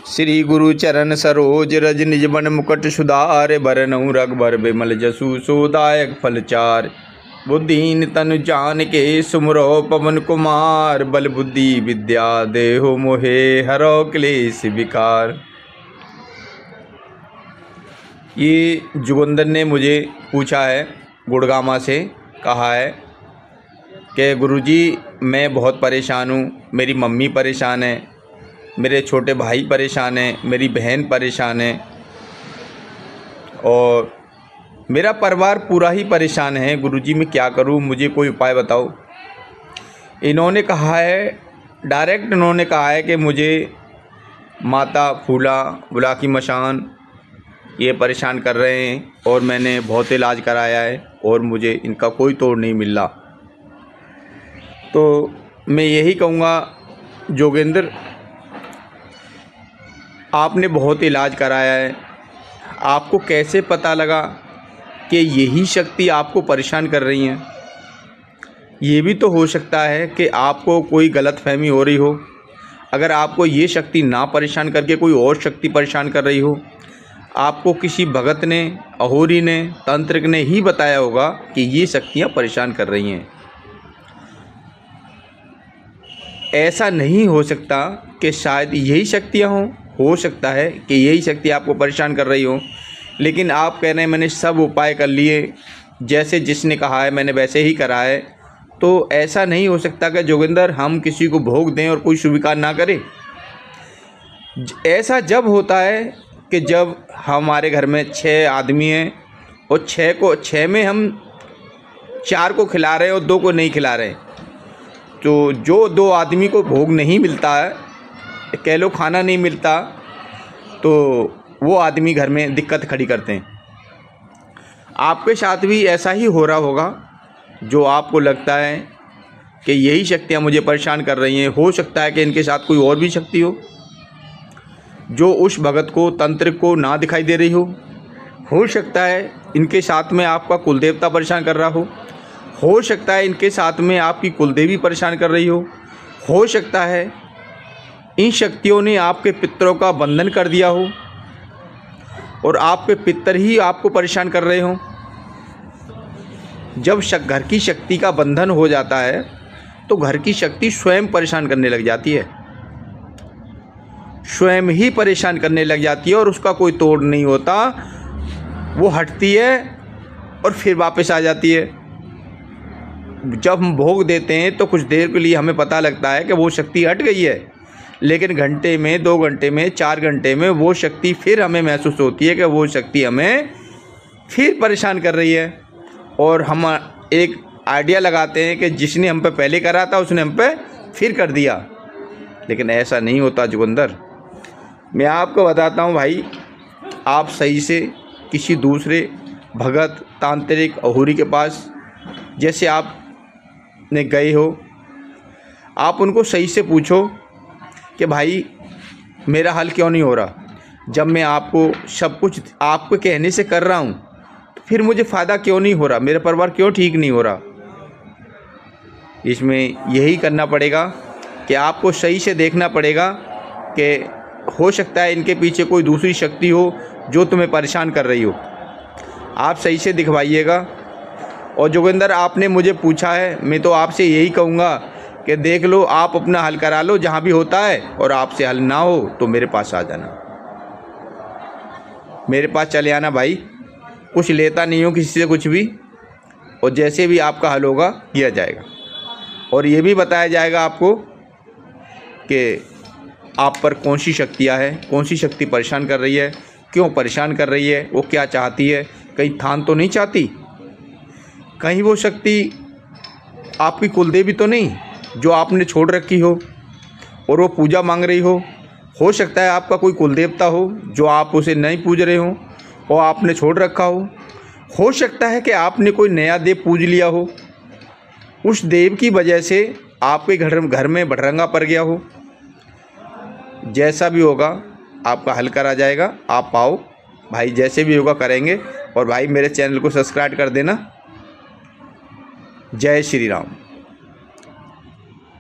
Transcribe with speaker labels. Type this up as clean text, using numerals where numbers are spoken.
Speaker 1: श्री गुरु चरण सरोज रज निज बन मुकुट सुधार बरनउँ रघुबर बिमल जसु सोदायक फलचार। बुद्धिहीन तनु जान के सुमरो पवन कुमार बल बुद्धि विद्या देहो मोहे हरो क्लेश विकार। ये जुगंदर ने मुझे पूछा है, गुड़गामा से कहा है कि गुरुजी मैं बहुत परेशान हूँ, मेरी मम्मी परेशान है, मेरे छोटे भाई परेशान हैं, मेरी बहन परेशान है और मेरा परिवार पूरा ही परेशान है। गुरुजी मैं क्या करूँ, मुझे कोई उपाय बताओ। इन्होंने कहा है, डायरेक्ट इन्होंने कहा है कि मुझे माता फूला बुला की मशान ये परेशान कर रहे हैं और मैंने बहुत इलाज कराया है और मुझे इनका कोई तोड़ नहीं मिल रहा। तो मैं यही कहूँगा जोगेंद्र, आपने बहुत इलाज कराया है, आपको कैसे पता लगा कि यही शक्ति आपको परेशान कर रही हैं? ये भी तो हो सकता है कि आपको कोई गलतफहमी हो रही हो। अगर आपको ये शक्ति ना परेशान करके कोई और शक्ति परेशान कर रही हो, आपको किसी भगत ने, अहोरी ने, तांत्रिक ने ही बताया होगा कि ये शक्तियाँ परेशान कर रही हैं। ऐसा नहीं हो सकता कि शायद यही शक्तियाँ हों। हो सकता है कि यही शक्ति आपको परेशान कर रही हो, लेकिन आप कह रहे हैं मैंने सब उपाय कर लिए, जैसे जिसने कहा है मैंने वैसे ही करा है। तो ऐसा नहीं हो सकता कि जोगिंदर हम किसी को भोग दें और कोई स्वीकार ना करे। ऐसा जब होता है कि जब हमारे घर में 6 आदमी हैं और 6 में हम 4 को खिला रहे हैं और 2 को नहीं खिला रहे हैं, तो जो 2 आदमी को भोग नहीं मिलता है, कह लो खाना नहीं मिलता, तो वो आदमी घर में दिक्कत खड़ी करते हैं। आपके साथ भी ऐसा ही हो रहा होगा। जो आपको लगता है कि यही शक्तियाँ मुझे परेशान कर रही हैं, हो सकता है कि इनके साथ कोई और भी शक्ति हो जो उस भगत को, तंत्रिक को ना दिखाई दे रही हो सकता है इनके साथ में आपका कुलदेवता परेशान कर रहा हो सकता है इनके साथ में आपकी कुलदेवी परेशान कर रही हो सकता है इन शक्तियों ने आपके पितरों का बंधन कर दिया हो और आपके पितर ही आपको परेशान कर रहे हों। जब घर की शक्ति का बंधन हो जाता है तो घर की शक्ति स्वयं परेशान करने लग जाती है, स्वयं ही परेशान करने लग जाती है और उसका कोई तोड़ नहीं होता। वो हटती है और फिर वापस आ जाती है। जब हम भोग देते हैं तो कुछ देर के लिए हमें पता लगता है कि वो शक्ति हट गई है, लेकिन घंटे में, 2 घंटे में, 4 घंटे में वो शक्ति फिर हमें महसूस होती है कि वो शक्ति हमें फिर परेशान कर रही है। और हम एक आइडिया लगाते हैं कि जिसने हम पे पहले करा था उसने हम पे फिर कर दिया, लेकिन ऐसा नहीं होता जोगिंदर। मैं आपको बताता हूँ भाई, आप सही से किसी दूसरे भगत, तांत्रिक, अहोरी के पास जैसे आप ने गए हो, आप उनको सही से पूछो कि भाई मेरा हल क्यों नहीं हो रहा। जब मैं आपको सब कुछ आपके कहने से कर रहा हूँ तो फिर मुझे फ़ायदा क्यों नहीं हो रहा, मेरा परिवार क्यों ठीक नहीं हो रहा। इसमें यही करना पड़ेगा कि आपको सही से देखना पड़ेगा कि हो सकता है इनके पीछे कोई दूसरी शक्ति हो जो तुम्हें परेशान कर रही हो। आप सही से दिखवाइएगा। और जोगिंदर आपने मुझे पूछा है, मैं तो आपसे यही कहूँगा कि देख लो, आप अपना हल करा लो जहाँ भी होता है, और आपसे हल ना हो तो मेरे पास आ जाना, मेरे पास चले आना भाई। कुछ लेता नहीं हूँ किसी से कुछ भी, और जैसे भी आपका हल होगा किया जाएगा। और ये भी बताया जाएगा आपको कि आप पर कौन सी शक्तियाँ हैं, कौन सी शक्ति परेशान कर रही है, क्यों परेशान कर रही है, वो क्या चाहती है। कहीं थान तो नहीं चाहती, कहीं वो शक्ति आपकी कुलदेवी तो नहीं जो आपने छोड़ रखी हो और वो पूजा मांग रही हो सकता है आपका कोई कुलदेवता हो जो आप उसे नहीं पूज रहे हो और आपने छोड़ रखा हो सकता है कि आपने कोई नया देव पूज लिया हो, उस देव की वजह से आपके घर में भटरंगा पड़ गया हो। जैसा भी होगा आपका हल करा जाएगा। आप आओ भाई, जैसे भी होगा करेंगे। और भाई मेरे चैनल को सब्सक्राइब कर देना। जय श्री राम।